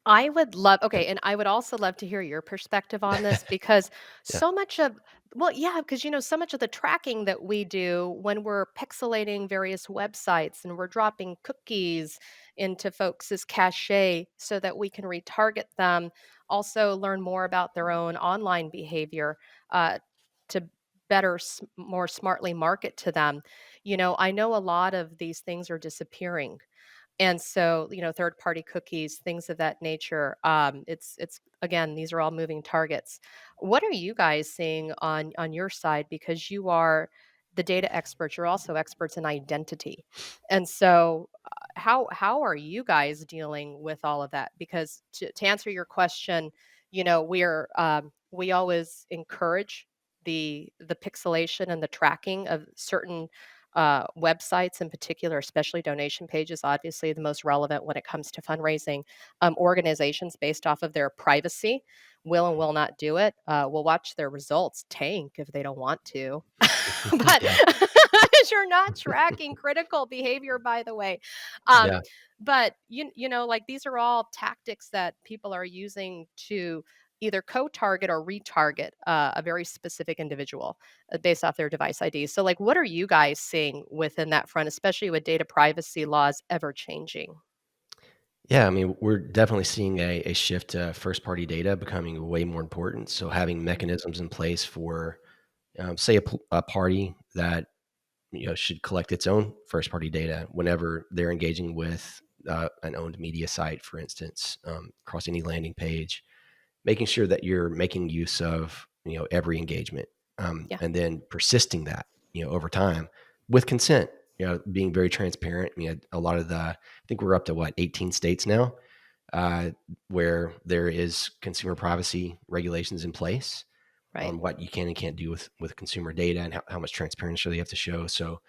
I would love yeah, okay, and I would also love to hear your perspective on this because yeah, so much of well, yeah, because so much of the tracking that we do when we're pixelating various websites and we're dropping cookies into folks' cache so that we can retarget them, also learn more about their own online behavior to more smartly market to them. I know a lot of these things are disappearing, and so, third party cookies, things of that nature. It's again, these are all moving targets. What are you guys seeing on your side? Because you are the data experts, you're also experts in identity. And so, how are you guys dealing with all of that? Because to answer your question, we always encourage the pixelation and the tracking of certain websites in particular, especially donation pages, obviously the most relevant when it comes to fundraising. Organizations, based off of their privacy, will and will not do it. We'll watch their results tank if they don't want to. But yeah, you're not tracking critical behavior, by the way. yeah. Um, but like these are all tactics that people are using to either co-target or retarget a very specific individual based off their device ID. So, like, what are you guys seeing within that front, especially with data privacy laws ever changing? Yeah, I mean, we're definitely seeing a shift to first party data becoming way more important. So having Mhm. mechanisms in place for, say, a party that should collect its own first party data whenever they're engaging with an owned media site, for instance, across any landing page, making sure that you're making use of every engagement, Yeah, and then persisting that over time with consent, being very transparent. A lot of I think we're up to 18 states now, uh, where there is consumer privacy regulations in place right. on what you can and can't do with consumer data and how much transparency you have to show. So,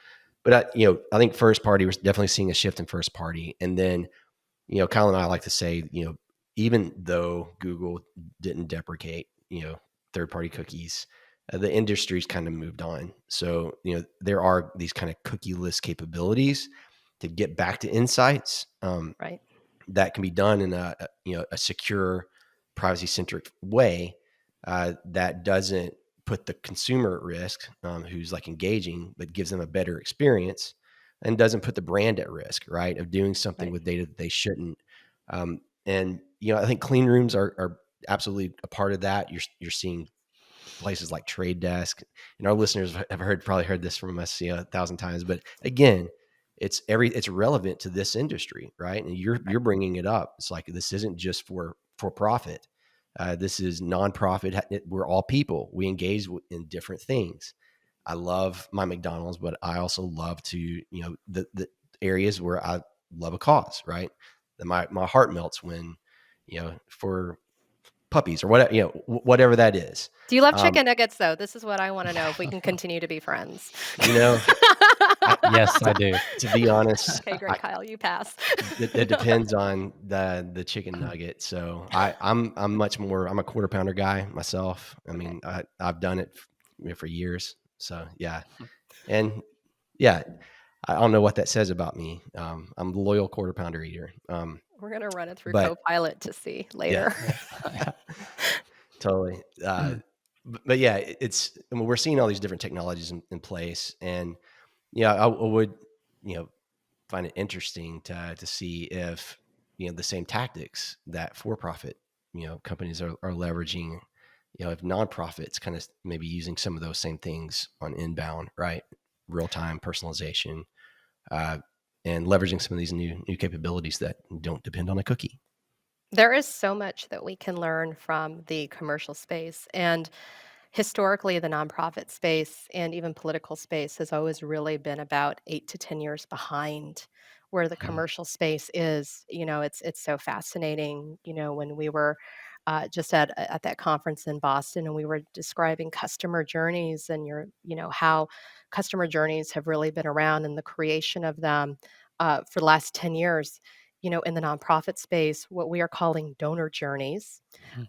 but I think first party, we're definitely seeing a shift in first party. And then, Kyle and I like to say, even though Google didn't deprecate, third party cookies, the industry's kind of moved on. So, there are these kind of cookieless capabilities to get back to insights. Right. That can be done in a secure, privacy centric way that doesn't put the consumer at risk, who's like engaging, but gives them a better experience, and doesn't put the brand at risk, right, of doing something Right. with data that they shouldn't. And I think clean rooms are absolutely a part of that. You're seeing places like Trade Desk, and our listeners have probably heard this from us 1,000 times. But again, it's relevant to this industry, right? And you're Right. bringing it up. It's like this isn't just for profit. This is nonprofit. We're all people. We engage in different things. I love my McDonald's, but I also love to the areas where I love a cause, right? My heart melts when for puppies or whatever, whatever that is. Do you love Um, chicken nuggets, though? This is what I want to know if we can continue to be friends. you know, I, Yes, I to, do. to be honest, Okay, great, Kyle. You pass. it depends on the chicken nugget. So I'm much more, I'm a quarter pounder guy myself. I Okay, mean, I've done it for years. So yeah. And yeah, I don't know what that says about me. I'm a loyal quarter pounder eater. we're gonna run it through But Copilot to see yeah, later. Yeah. totally. But yeah, I mean, we're seeing all these different technologies in place, and yeah, I would, you know, find it interesting to see if the same tactics that for profit companies are leveraging if nonprofits kind of maybe using some of those same things on inbound, right? Real time personalization, uh, and leveraging some of these new capabilities that don't depend on a cookie. There is so much that we can learn from the commercial space. And historically, the nonprofit space and even political space has always really been about 8 to 10 years behind where the Hmm. commercial space is. It's so fascinating. When we were just at that conference in Boston, and we were describing customer journeys, and how customer journeys have really been around and the creation of them for the last 10 years. In the nonprofit space, what we are calling donor journeys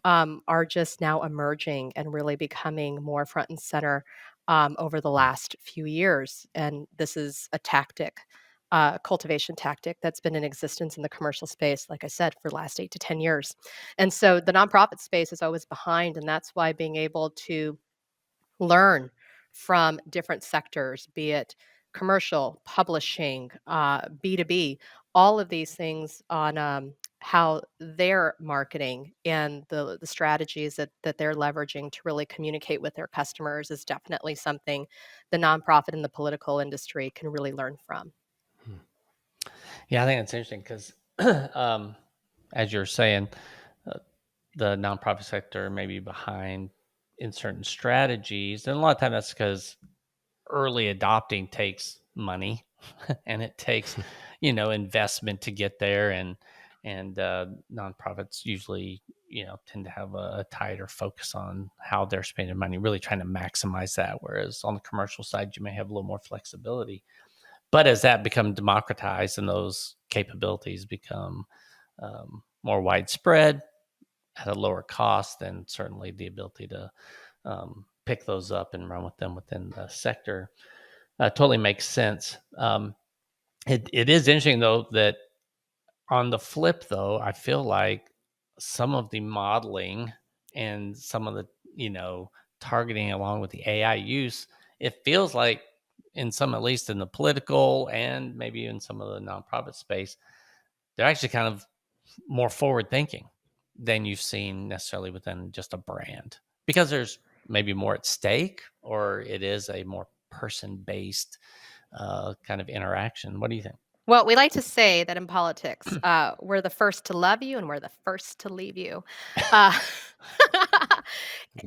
Mhm. are just now emerging and really becoming more front and center over the last few years. And this is a tactic, cultivation tactic that's been in existence in the commercial space, like I said, for the last 8 to 10 years. And so the nonprofit space is always behind. And that's why being able to learn from different sectors, be it commercial, publishing, B2B, all of these things on how they're marketing and the strategies that they're leveraging to really communicate with their customers is definitely something the nonprofit and the political industry can really learn from. Hmm. Yeah, I think it's interesting because, um, as you're saying, uh, the nonprofit sector may be behind in certain strategies, and a lot of time that's because early adopting takes money and it takes investment to get there, and nonprofits usually tend to have a tighter focus on how they're spending money, really trying to maximize that, whereas on the commercial side you may have a little more flexibility. But as that become democratized and those capabilities become more widespread at a lower cost, then certainly the ability to pick those up and run with them within the sector totally makes sense. It is interesting though that on the flip though, I feel like some of the modeling and some of the targeting along with the AI use, it feels like in some, at least in the political and maybe in some of the nonprofit space, they're actually kind of more forward thinking than you've seen necessarily within just a brand, because there's maybe more at stake, or it is a more person based kind of interaction. What do you think? Well, we like to say that in politics, we're the first to love you and we're the first to leave you. Uh,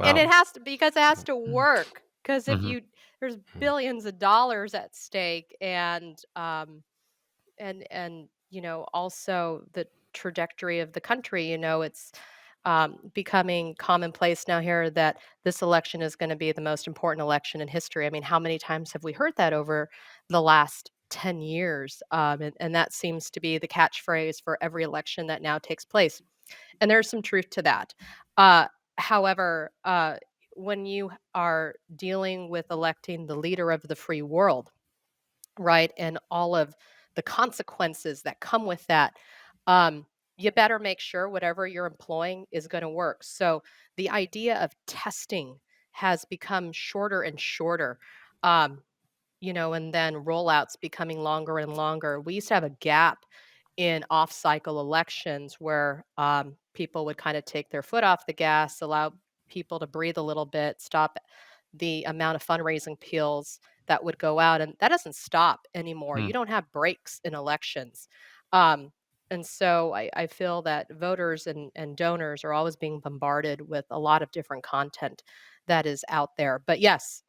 and it Wow. has to, because it has to work. Because if Hmm. you, there's Hmm. billions of dollars at stake, and also the trajectory of the country. It's becoming commonplace now here that this election is going to be the most important election in history. I mean, how many times have we heard that over the last 10 years? And that seems to be the catchphrase for every election that now takes place, and there's some truth to that. uh, However, when you are dealing with electing the leader of the free world, right? And all of the consequences that come with that. Um, you better make sure whatever you're employing is going to work. So the idea of testing has become shorter and shorter. Um, and then rollouts becoming longer and longer. We used to have a gap in off cycle elections where people would kind of take their foot off the gas, allow people to breathe a little bit, stop the amount of fundraising peals that would go out. And that doesn't stop anymore. Hmm. You don't have breaks in elections. Um, and so I feel that voters and donors are always being bombarded with a lot of different content that is out there. But yes,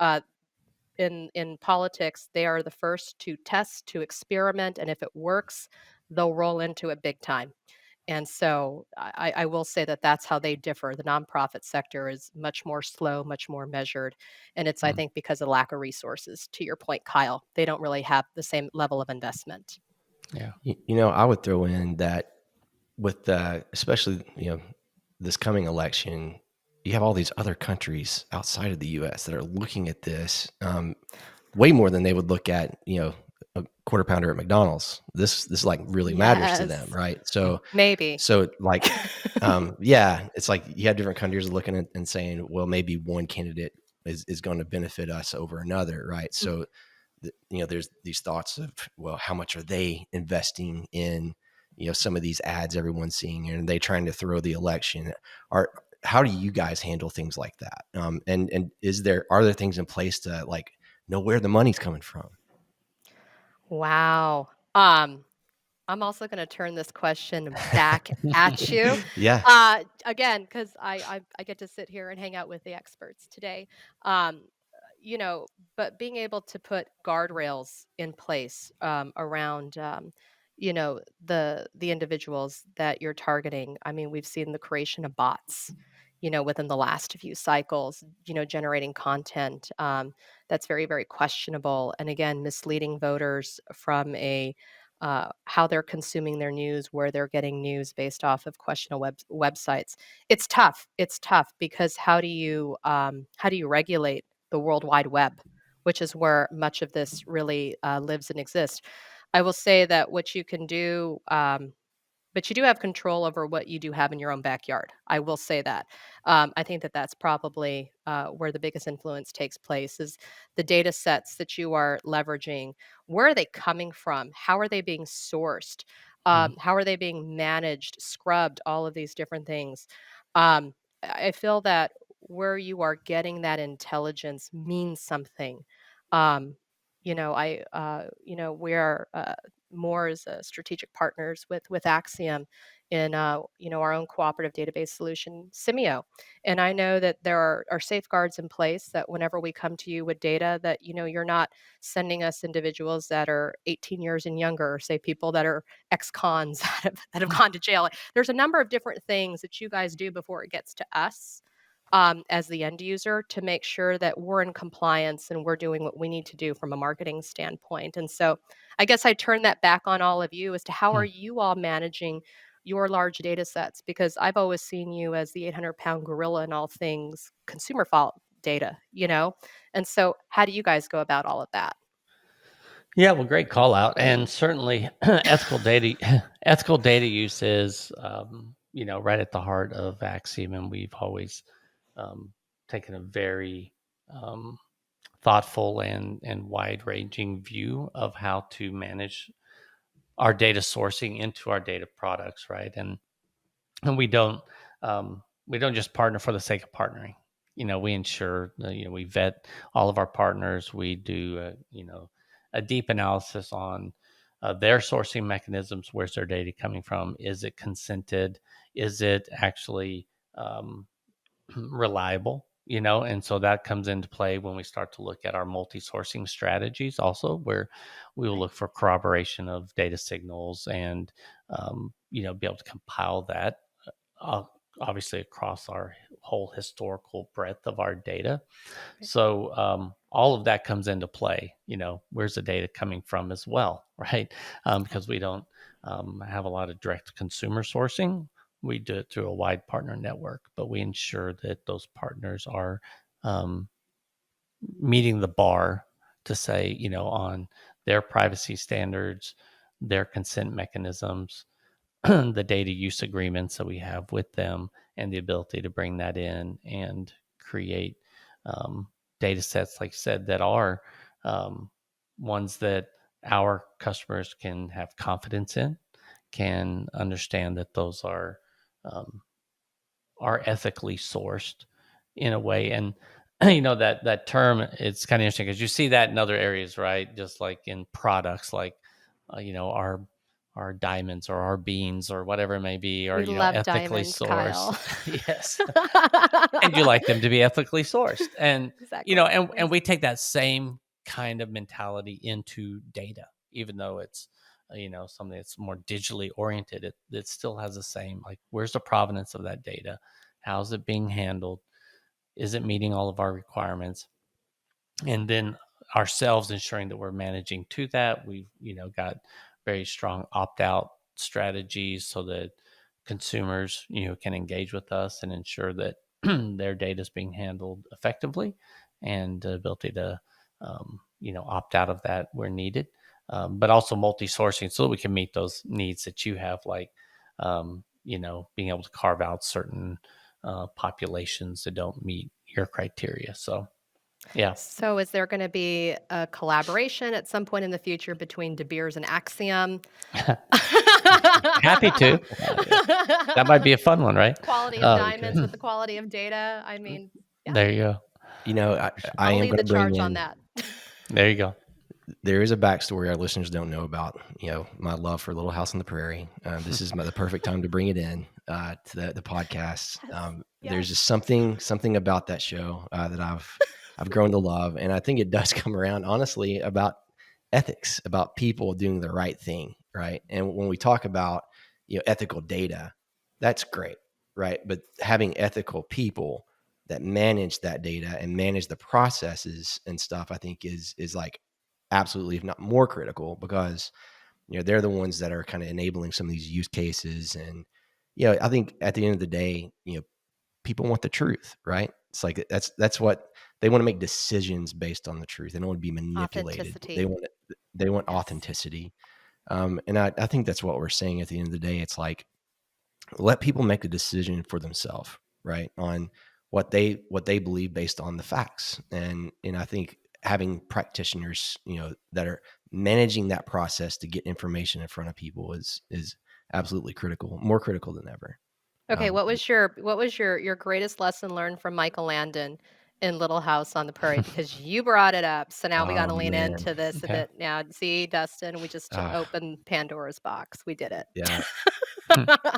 in politics, they are the first to test, to experiment, and if it works, they'll roll into it big time. And so I will say that that's how they differ. The nonprofit sector is much more slow, much more measured, and it's, I Hmm. think, because of lack of resources. To your point, Kyle, they don't really have the same level of investment. Yeah. I would throw in that with especially this coming election, you have all these other countries outside of the U.S. that are looking at this way more than they would look at a quarter pounder at McDonald's. This like really matters to them, Yes, right? So maybe. so like yeah, it's like you have different countries looking at and saying, well, maybe one candidate is going to benefit us over another, right? So there's these thoughts of, well, how much are they investing in some of these ads everyone's seeing, and are they trying to throw the election? Are how do you guys handle things like that? And are there things in place to like know where the money's coming from? Wow. I'm also going to turn this question back at you. Yeah. Again, because I get to sit here and hang out with the experts today. Um, you know, but being able to put guardrails in place around, the individuals that you're targeting. I mean, we've seen the creation of bots, within the last few cycles, generating content that's very, very questionable, and again, misleading voters from a how they're consuming their news, where they're getting news based off of questionable websites. It's tough. It's tough because how do you regulate the World Wide Web, which is where much of this really lives and exists. I will say that what you can do, but you do have control over what you do have in your own backyard. I will say that. I think that that's probably where the biggest influence takes place is the data sets that you are leveraging. Where are they coming from? How are they being sourced? Mhm. How are they being managed, scrubbed, all of these different things? I feel that where you are getting that intelligence means something. Um, we are more as strategic partners with Acxiom in our own cooperative database solution, Simio. And I know that there are safeguards in place that whenever we come to you with data, that you're not sending us individuals that are 18 years and younger, or say people that are ex-cons that have gone to jail. There's a number of different things that you guys do before it gets to us. As the end user, to make sure that we're in compliance and we're doing what we need to do from a marketing standpoint. And so I guess I turn that back on all of you as to how are Mm. you all managing your large data sets? Because I've always seen you as the 800-pound gorilla in all things consumer fault data. And so how do you guys go about all of that? Yeah, well, great call out, and certainly ethical data ethical data use is right at the heart of Acxiom, and we've always um, taken a very um, thoughtful and wide ranging view of how to manage our data sourcing into our data products, right? And we don't just partner for the sake of partnering. We ensure that, we vet all of our partners. We do a deep analysis on their sourcing mechanisms. Where's their data coming from? Is it consented? Is it actually um, reliable? And so that comes into play when we start to look at our multi-sourcing strategies also, where we will Right. look for corroboration of data signals and be able to compile that uh, obviously across our whole historical breadth of our data. Right. So all of that comes into play. Where's the data coming from as well, right? Because we don't have a lot of direct consumer sourcing. We do it through a wide partner network, but we ensure that those partners are um, meeting the bar to say, on their privacy standards, their consent mechanisms, the data use agreements that we have with them, and the ability to bring that in and create um, data sets, like you said, that are um, ones that our customers can have confidence in, can understand that those um, are ethically sourced in a way. And that term, it's kind of interesting because you see that in other areas, right? Just like in products, like our diamonds or our beans or whatever it may be are We love ethically diamonds, sourced. Kyle. Yes. And you like them to be ethically sourced. And Exactly. and Yes. we take that same kind of mentality into data, even though it's something that's more digitally oriented. It still has the same, like, where's the provenance of that data? How's it being handled? Is it meeting all of our requirements? And then ourselves ensuring that we're managing to that. We've got very strong opt-out strategies so that consumers can engage with us and ensure that their data is being handled effectively, and the ability to opt out of that where needed, but also multi-sourcing so that we can meet those needs that you have, like being able to carve out certain populations that don't meet your criteria. So yeah. So is there going to be a collaboration at some point in the future between De Beers and Acxiom? Happy to. That might be a fun one, right? Quality of Uh, Really diamonds could. with the quality of data. I mean, yeah, there you go. You know, For sure. I I'll am lead going the to bring charge on in. that. There you go. There is a backstory our listeners don't know about. You know, my love for Little House on the Prairie. This is the perfect time to bring it in to the podcast. Yes. There's Yes. just something about that show that I've grown to love, and I think it does come around honestly about ethics, about people doing the right thing, right? And when we talk about ethical data, that's great, right? But having ethical people that manage that data and manage the processes and stuff, I think is like absolutely, if not more critical, because they're the ones that are kind of enabling some of these use cases. And I think at the end of the day, people want the truth, right? It's like that's what they want, to make decisions based on the truth. They don't want to be manipulated. Authenticity. They want Yes. authenticity. And I think that's what we're saying at the end of the day. It's like, let people make a decision for themselves, right? On what they believe based on the facts. And I think having practitioners, that are managing that process to get information in front of people is absolutely critical, more critical than ever. Okay, Um, what was your greatest lesson learned from Michael Landon in Little House on the Prairie? Because you brought it up, so now we got oh to lean man, into this a Yeah. bit. Now, see, Dustin, we just uh, opened Pandora's box. We did it. yeah.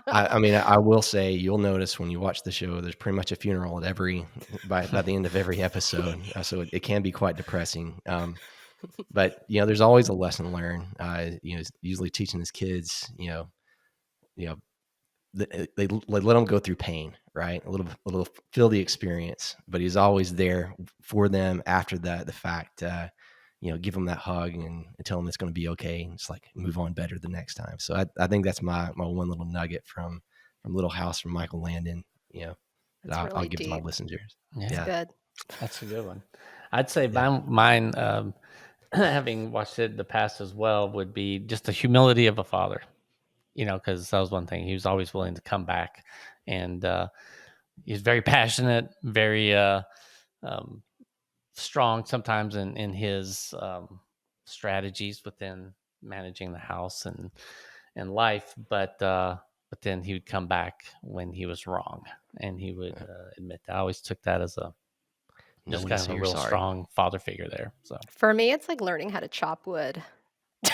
I mean, I will say you'll notice when you watch the show, there's pretty much a funeral at by the end of every episode, so it can be quite depressing. But there's always a lesson learned. Usually teaching his kids, you know, they let them go through pain, right? A little feel the experience, but he's always there for them after the fact. Give them that hug and tell them it's going to be okay, and just like move on better the next time. So I think that's my one little nugget from Little House from Michael Landon. That That's I'll really give to my deep. listeners. That's Yeah, Yeah, good. that's a good one. I'd say yeah, mine having watched it in the past as well, would be just the humility of a father. Because that was one thing. He was always willing to come back, and he's very passionate, very um, strong sometimes in his strategies within managing the house and life. But then he would come back when he was wrong, and he would admit that. I always took that as a no just one to kind of say a you're real sorry. strong father figure there. So For me, it's like learning how to chop wood.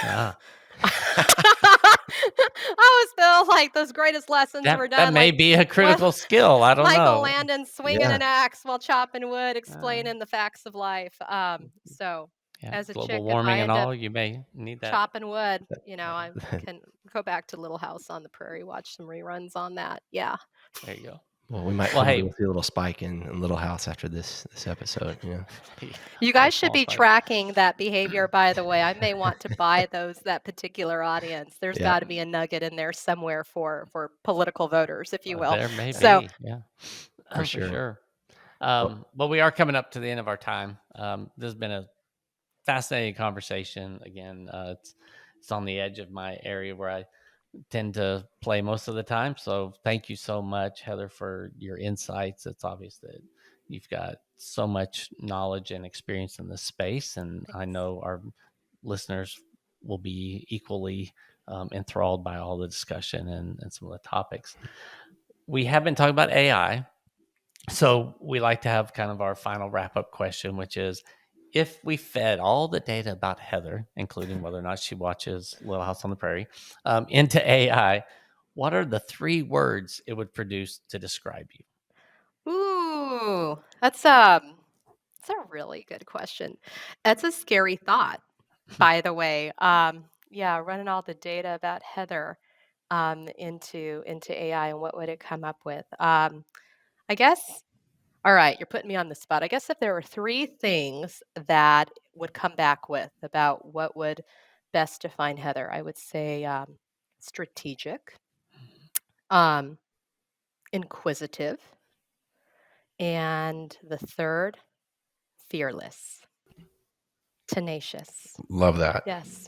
ah, I always feel like those greatest lessons were that done, may like be a with critical skill. I don't Michael know. Landon swinging Yeah, an axe while chopping wood, Uh, explaining the facts of life. So yeah, as a chick, global if I warming and end up all. You may need that. chopping wood, I Uh, can go back to Little House on the Prairie, watch some reruns on that. Yeah. there you go. well, we might Well, hopefully hey, we'll see a little spike in Little House after this episode. yeah, You little guys should small be spike. tracking that behavior, by the way. I may want to buy that particular audience. There's Yeah, got to be a nugget in there somewhere for political voters, if you will. There may So, be, yeah, for for sure. sure. Well, But we are coming up to the end of our time. This has been a fascinating conversation. Again, it's on the edge of my area where I tend to play most of the time. So thank you so much, Heather, for your insights. It's obvious that you've got so much knowledge and experience in this space, and I thanks. know our listeners will be equally enthralled by all the discussion and some of the topics. We have been talking about AI. So we like to have kind of our final wrap up question, which is if we fed all the data about Heather, including whether or not she watches Little House on the Prairie, into AI, what are the 3 words it would produce to describe you? Ooh, that's a really good question. That's a scary thought, by the way. Yeah, running all the data about Heather into AI, and what would it come up with? I guess. All right, you're putting me on the spot. I guess if there were 3 things that would come back with about what would best define Heather, I would say strategic, um, inquisitive, and the third, fearless, tenacious. love that. Yes.